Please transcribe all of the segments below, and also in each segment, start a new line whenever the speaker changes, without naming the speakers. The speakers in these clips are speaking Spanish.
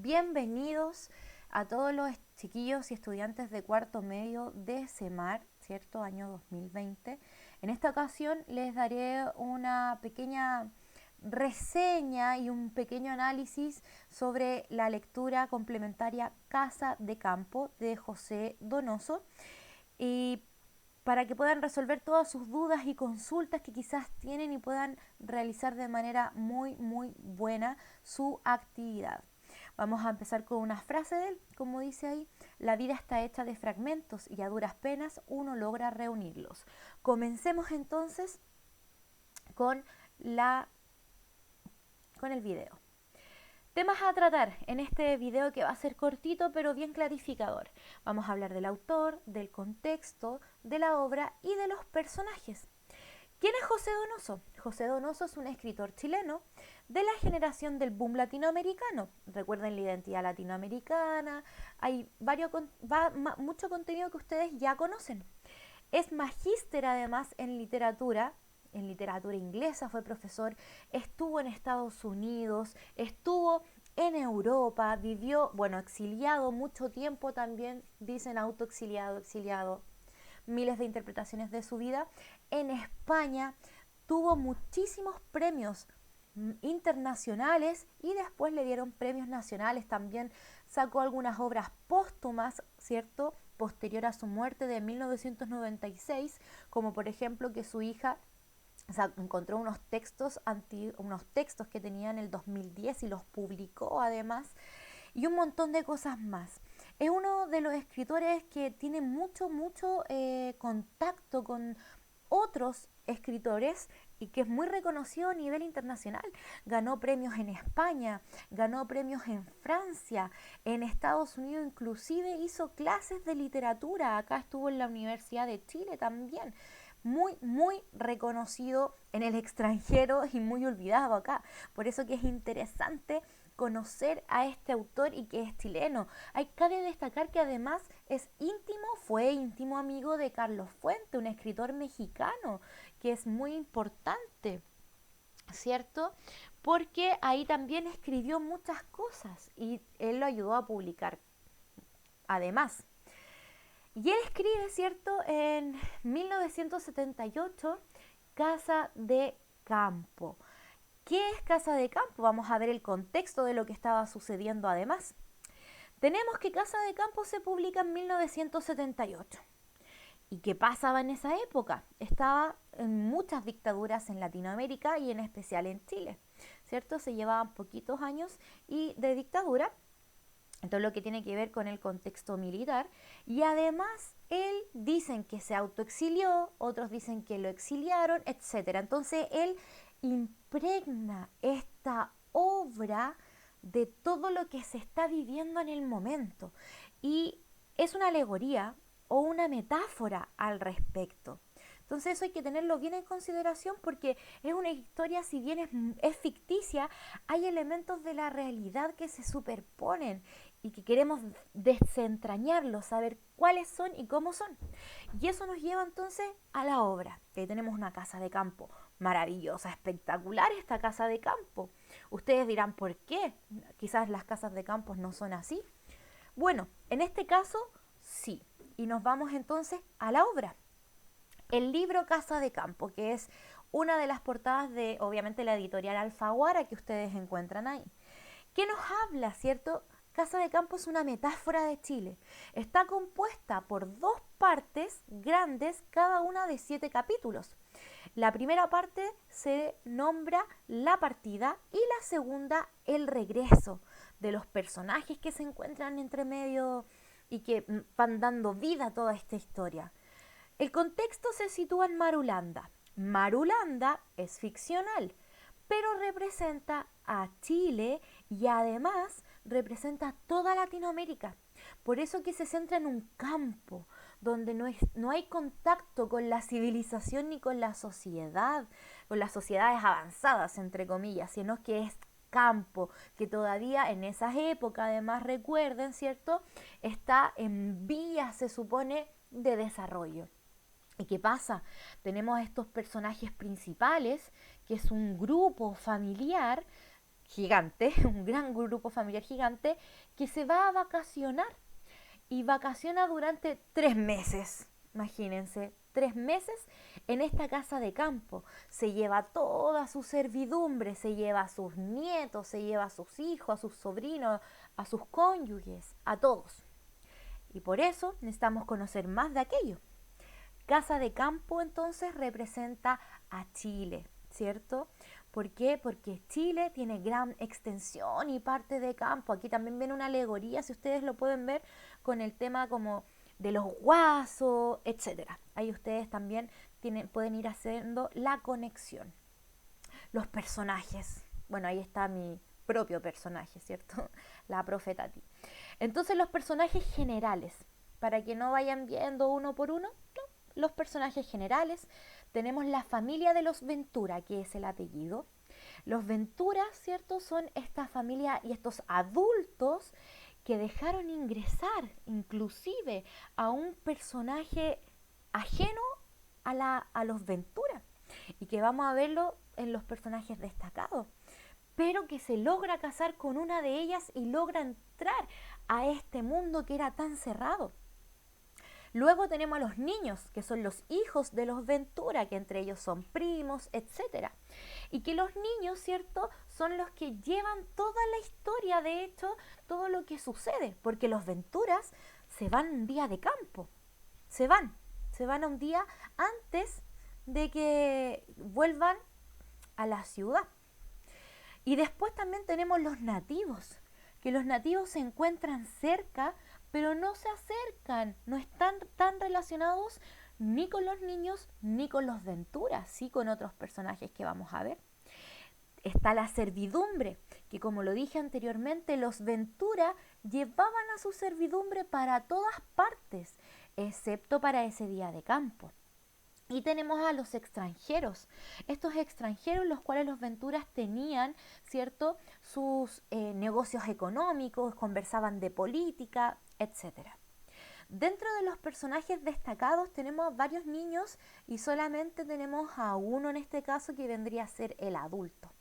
Bienvenidos a todos los chiquillos y estudiantes de cuarto medio de CEMAR, ¿cierto? Año 2020. En esta ocasión les daré una pequeña reseña y un pequeño análisis sobre la lectura complementaria Casa de Campo de José Donoso, y para que puedan resolver todas sus dudas y consultas que quizás tienen y puedan realizar de manera muy buena su actividad. Vamos a empezar con una frase de él, como dice ahí: la vida está hecha de fragmentos y a duras penas uno logra reunirlos. Comencemos entonces con, con el video. Temas a tratar en este video, que va a ser cortito pero bien clarificador. Vamos a hablar del autor, del contexto, de la obra y de los personajes. ¿Quién es José Donoso? José Donoso es un escritor chileno de la generación del boom latinoamericano. Recuerden la identidad latinoamericana, hay mucho contenido que ustedes ya conocen. Es magíster además en literatura inglesa, fue profesor, estuvo en Estados Unidos, estuvo en Europa, vivió, exiliado mucho tiempo también, dicen autoexiliado, exiliado, miles de interpretaciones de su vida. En España tuvo muchísimos premios internacionales y después le dieron premios nacionales. También sacó algunas obras póstumas, ¿cierto?, posterior a su muerte de 1996, como por ejemplo que su hija encontró unos textos que tenía en el 2010 y los publicó además, y un montón de cosas más. Es uno de los escritores que tiene mucho contacto con otros escritores y que es muy reconocido a nivel internacional. Ganó premios en España, ganó premios en Francia, en Estados Unidos inclusive hizo clases de literatura. Acá estuvo en la Universidad de Chile también. Muy reconocido en el extranjero y muy olvidado acá. Por eso que es interesante conocer a este autor y que es chileno. Cabe destacar que además fue íntimo amigo de Carlos Fuente, un escritor mexicano, que es muy importante, ¿cierto? Porque ahí también escribió muchas cosas y él lo ayudó a publicar además. Y él escribe, ¿cierto?, en 1978, Casa de Campo. ¿Qué es Casa de Campo? Vamos a ver el contexto de lo que estaba sucediendo además. Tenemos que Casa de Campo se publica en 1978. ¿Y qué pasaba en esa época? Estaba en muchas dictaduras en Latinoamérica y en especial en Chile, ¿cierto? Se llevaban poquitos años de dictadura, todo lo que tiene que ver con el contexto militar, y además él dicen que se autoexilió, otros dicen que lo exiliaron, etc. Entonces él impregna esta obra de todo lo que se está viviendo en el momento, y es una alegoría o una metáfora al respecto. Entonces eso hay que tenerlo bien en consideración, porque es una historia, si bien es ficticia, hay elementos de la realidad que se superponen y que queremos desentrañarlos, saber cuáles son y cómo son. Y eso nos lleva entonces a la obra, que tenemos una casa de campo maravillosa, espectacular esta casa de campo. Ustedes dirán, ¿por qué? Quizás las casas de campo no son así. Bueno, en este caso sí. Y nos vamos entonces a la obra. El libro Casa de Campo, que es una de las portadas de, obviamente, la editorial Alfaguara que ustedes encuentran ahí. ¿Qué nos habla, cierto? Casa de Campo es una metáfora de Chile. Está compuesta por dos partes grandes, cada una de 7 capítulos. La primera parte se nombra la partida y la segunda el regreso de los personajes que se encuentran entre medio y que van dando vida a toda esta historia. El contexto se sitúa en Marulanda. Marulanda es ficcional, pero representa a Chile y además representa a toda Latinoamérica. Por eso que se centra en un campo donde no hay contacto con la civilización ni con la sociedad, con las sociedades avanzadas, entre comillas, sino que es campo, que todavía en esas épocas, además recuerden, ¿cierto?, está en vías, se supone, de desarrollo. ¿Y qué pasa? Tenemos estos personajes principales, que es un grupo familiar gigante, un gran grupo familiar gigante, que se va a vacacionar y vacaciona durante 3 meses. Imagínense, 3 meses en esta casa de campo. Se lleva toda su servidumbre, se lleva a sus nietos, se lleva a sus hijos, a sus sobrinos, a sus cónyuges, a todos. Y por eso necesitamos conocer más de aquello. Casa de campo entonces representa a Chile, ¿cierto? ¿Por qué? Porque Chile tiene gran extensión y parte de campo. Aquí también viene una alegoría, si ustedes lo pueden ver, con el tema como de los guasos, etcétera. Ahí ustedes también pueden ir haciendo la conexión. Los personajes. Bueno, ahí está mi propio personaje, ¿cierto? La profeta Ti. Entonces los personajes generales, para que no vayan viendo uno por uno, no, los personajes generales, tenemos la familia de los Ventura, que es el apellido. Los Ventura, ¿cierto? Son esta familia y estos adultos que dejaron ingresar inclusive a un personaje ajeno a los Ventura y que vamos a verlo en los personajes destacados, pero que se logra casar con una de ellas y logra entrar a este mundo que era tan cerrado. Luego tenemos a los niños, que son los hijos de los Ventura, que entre ellos son primos, etc. Y que los niños, ¿cierto?, son los que llevan toda la historia, de hecho, todo lo que sucede, porque los Venturas se van un día de campo, se van a un día antes de que vuelvan a la ciudad. Y después también tenemos los nativos, que los nativos se encuentran cerca, pero no se acercan, no están tan relacionados ni con los niños ni con los Venturas, sí con otros personajes que vamos a ver. Está la servidumbre, que como lo dije anteriormente, los Ventura llevaban a su servidumbre para todas partes, excepto para ese día de campo. Y tenemos a los extranjeros, estos extranjeros los cuales los Venturas tenían, ¿cierto?, sus negocios económicos, conversaban de política, etc. Dentro de los personajes destacados tenemos varios niños y solamente tenemos a uno en este caso que vendría a ser el adulto.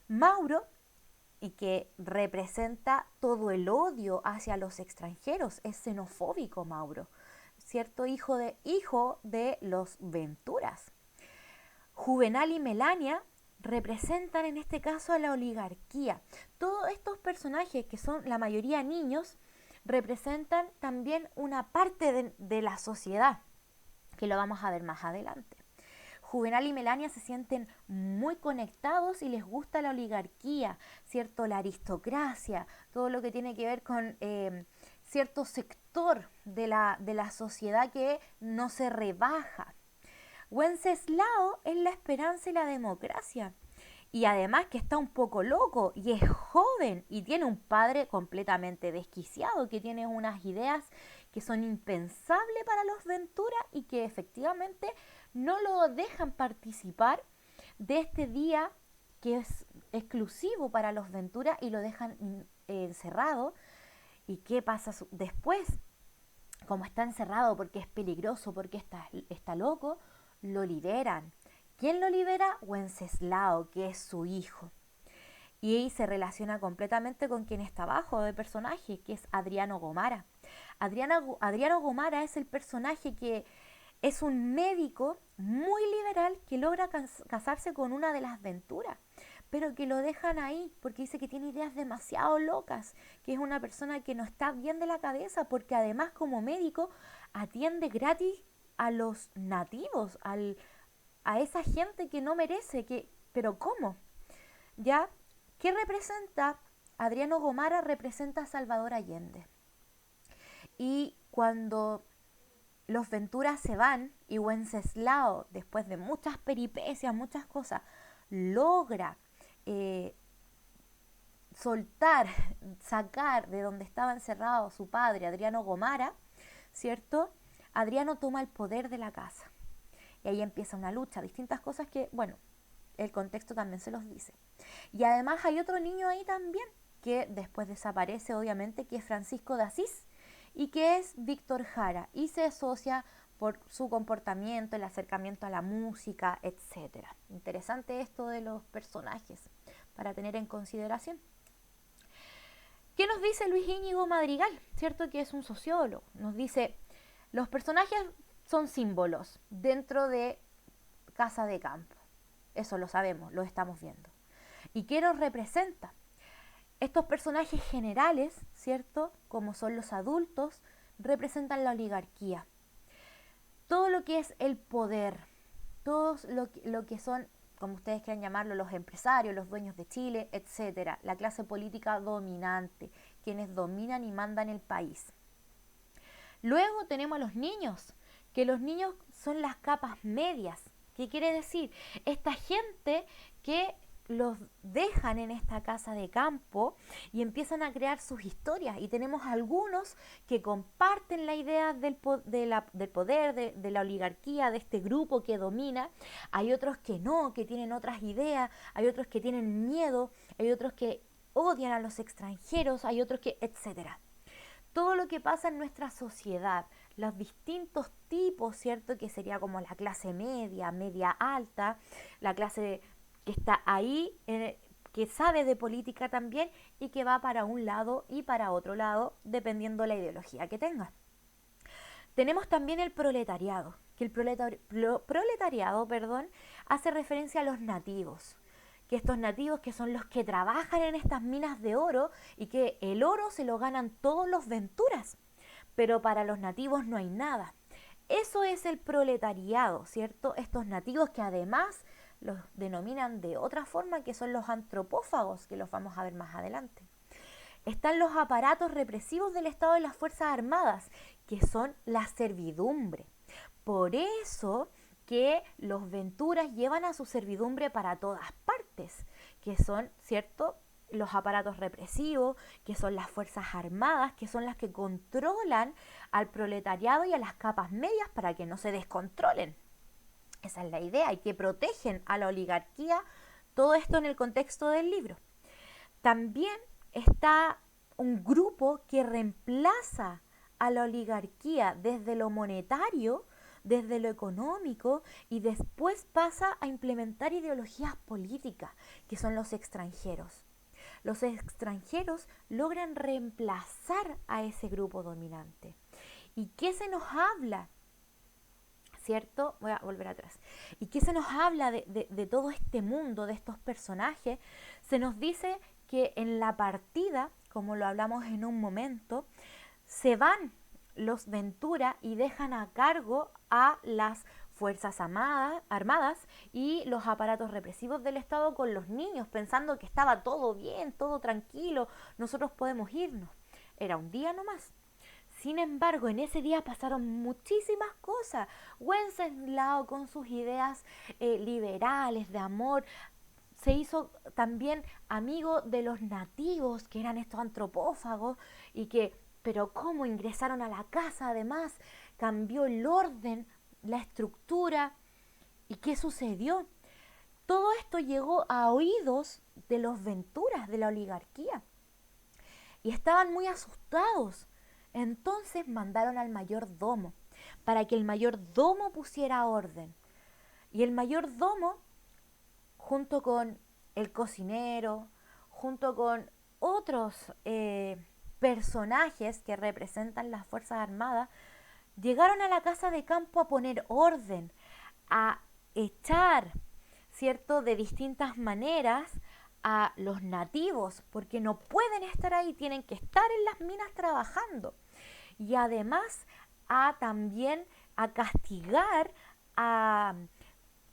Mauro, y que representa todo el odio hacia los extranjeros, es xenofóbico Mauro, ¿cierto? Hijo de los Venturas. Juvenal y Melania representan en este caso a la oligarquía. Todos estos personajes, que son la mayoría niños, representan también una parte de la sociedad, que lo vamos a ver más adelante. Juvenal y Melania se sienten muy conectados y les gusta la oligarquía, ¿cierto? La aristocracia, todo lo que tiene que ver con cierto sector de la sociedad que no se rebaja. Wenceslao es la esperanza y la democracia. Y además que está un poco loco y es joven y tiene un padre completamente desquiciado que tiene unas ideas que son impensables para los Ventura y que efectivamente no lo dejan participar de este día que es exclusivo para los Ventura y lo dejan encerrado. ¿Y qué pasa después? Como está encerrado porque es peligroso, porque está loco, lo liberan. ¿Quién lo libera? Wenceslao, que es su hijo. Y ahí se relaciona completamente con quien está abajo de personaje, que es Adriano Gomara. Adriano Gomara es el personaje que es un médico muy liberal que logra casarse con una de las Venturas, pero que lo dejan ahí porque dice que tiene ideas demasiado locas, que es una persona que no está bien de la cabeza, porque además como médico atiende gratis a los nativos, a esa gente que no merece, pero ¿cómo? ¿Ya? ¿Qué representa? Adriano Gomara representa a Salvador Allende. Y cuando los Venturas se van y Wenceslao, después de muchas peripecias, muchas cosas, logra soltar, sacar de donde estaba encerrado su padre, Adriano Gomara, ¿cierto? Adriano toma el poder de la casa. Y ahí empieza una lucha, distintas cosas que, bueno, el contexto también se los dice. Y además hay otro niño ahí también, que después desaparece, obviamente, que es Francisco de Asís, y que es Víctor Jara, y se asocia por su comportamiento, el acercamiento a la música, etc. Interesante esto de los personajes, para tener en consideración. ¿Qué nos dice Luis Íñigo Madrigal? ¿Cierto? Que es un sociólogo. Nos dice, los personajes son símbolos dentro de Casa de Campo. Eso lo sabemos, lo estamos viendo. ¿Y qué nos representa? Estos personajes generales, ¿cierto? Como son los adultos, representan la oligarquía. Todo lo que es el poder, todo lo que son, como ustedes quieran llamarlo, los empresarios, los dueños de Chile, etcétera, la clase política dominante, quienes dominan y mandan el país. Luego tenemos a los niños, que los niños son las capas medias. ¿Qué quiere decir? Esta gente que los dejan en esta casa de campo y empiezan a crear sus historias, y tenemos algunos que comparten la idea del poder, de la oligarquía, de este grupo que domina. Hay otros que no, que tienen otras ideas, hay otros que tienen miedo, hay otros que odian a los extranjeros, hay otros que, etcétera. Todo lo que pasa en nuestra sociedad, los distintos tipos, ¿cierto? Que sería como la clase media, media alta, la clase que está ahí, que sabe de política también y que va para un lado y para otro lado, dependiendo la ideología que tenga. Tenemos también el proletariado, que el proletariado, hace referencia a los nativos. Que estos nativos, que son los que trabajan en estas minas de oro, y que el oro se lo ganan todos los venturas, pero para los nativos no hay nada. Eso es el proletariado, ¿cierto? Estos nativos que además los denominan de otra forma, que son los antropófagos, que los vamos a ver más adelante. Están los aparatos represivos del Estado y las Fuerzas Armadas, que son la servidumbre. Por eso que los venturas llevan a su servidumbre para todas partes, que son, ¿cierto?, los aparatos represivos, que son las Fuerzas Armadas, que son las que controlan al proletariado y a las capas medias para que no se descontrolen. Esa es la idea, y que protegen a la oligarquía, todo esto en el contexto del libro. También está un grupo que reemplaza a la oligarquía desde lo monetario, desde lo económico, y después pasa a implementar ideologías políticas, que son los extranjeros. Los extranjeros logran reemplazar a ese grupo dominante. ¿Y qué se nos habla? ¿Cierto? Voy a volver atrás. ¿Y qué se nos habla de todo este mundo, de estos personajes? Se nos dice que en la partida, como lo hablamos en un momento, se van los Ventura y dejan a cargo a las Fuerzas Armadas y los aparatos represivos del Estado con los niños, pensando que estaba todo bien, todo tranquilo, nosotros podemos irnos. Era un día nomás. Sin embargo, en ese día pasaron muchísimas cosas. Wenceslao, con sus ideas liberales, de amor, se hizo también amigo de los nativos, que eran estos antropófagos, y que, pero cómo ingresaron a la casa, además, cambió el orden, la estructura. ¿Y qué sucedió? Todo esto llegó a oídos de los Venturas, de la oligarquía, y estaban muy asustados. Entonces mandaron al mayordomo para que el mayordomo pusiera orden. Y el mayordomo, junto con el cocinero, junto con otros personajes que representan las Fuerzas Armadas, llegaron a la casa de campo a poner orden, a echar, ¿cierto?, de distintas maneras a los nativos, porque no pueden estar ahí, tienen que estar en las minas trabajando. Y además también a castigar a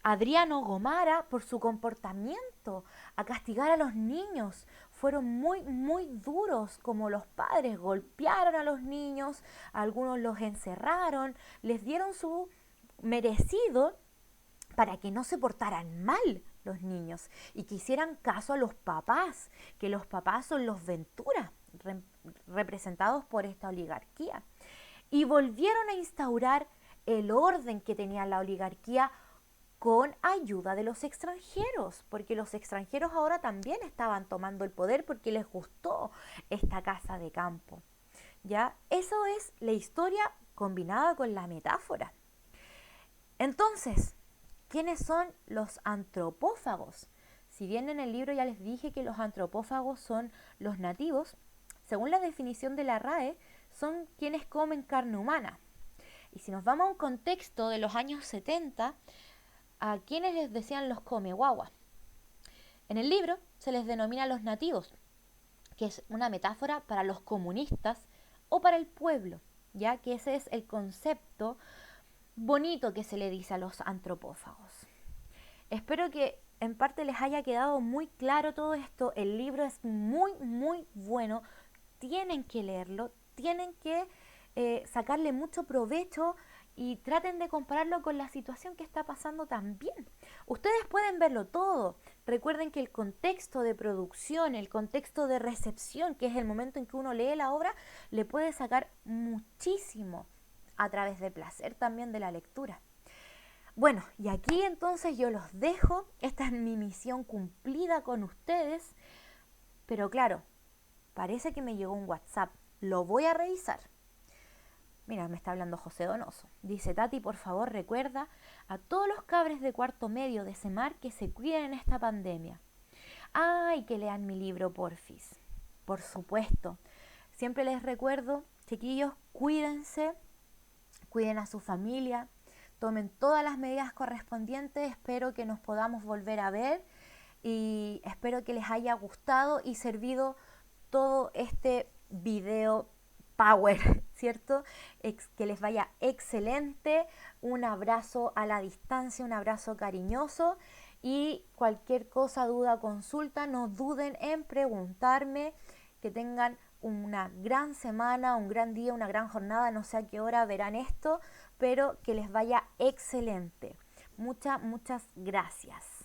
Adriano Gomara por su comportamiento, a castigar a los niños. Fueron muy, muy duros, como los padres golpearon a los niños, algunos los encerraron, les dieron su merecido para que no se portaran mal los niños y que hicieran caso a los papás, que los papás son los Ventura, representados por esta oligarquía. Y volvieron a instaurar el orden que tenía la oligarquía con ayuda de los extranjeros, porque los extranjeros ahora también estaban tomando el poder porque les gustó esta casa de campo. ¿Ya? Eso es la historia combinada con la metáfora. Entonces, ¿quiénes son los antropófagos? Si bien en el libro ya les dije que los antropófagos son los nativos, según la definición de la RAE, son quienes comen carne humana. Y si nos vamos a un contexto de los años 70, ¿a quienes les decían los come guagua? En el libro se les denomina los nativos, que es una metáfora para los comunistas o para el pueblo, ya que ese es el concepto bonito que se le dice a los antropófagos. Espero que en parte les haya quedado muy claro todo esto. El libro es muy, muy bueno. Tienen que leerlo, tienen que sacarle mucho provecho y traten de compararlo con la situación que está pasando también. Ustedes pueden verlo todo. Recuerden que el contexto de producción, el contexto de recepción, que es el momento en que uno lee la obra, le puede sacar muchísimo a través del placer también de la lectura. Bueno, y aquí entonces yo los dejo. Esta es mi misión cumplida con ustedes. Pero claro, parece que me llegó un WhatsApp. Lo voy a revisar. Mira, me está hablando José Donoso. Dice: Tati, por favor, recuerda a todos los cabres de cuarto medio de Semar que se cuiden en esta pandemia. ¡Ay, que lean mi libro, porfis! Por supuesto. Siempre les recuerdo, chiquillos, cuídense, cuiden a su familia, tomen todas las medidas correspondientes. Espero que nos podamos volver a ver y espero que les haya gustado y servido todo este video power, ¿cierto? Que les vaya excelente. Un abrazo a la distancia, un abrazo cariñoso, y cualquier cosa, duda, consulta, no duden en preguntarme. Que tengan una gran semana, un gran día, una gran jornada. No sé a qué hora verán esto, pero que les vaya excelente. Muchas gracias.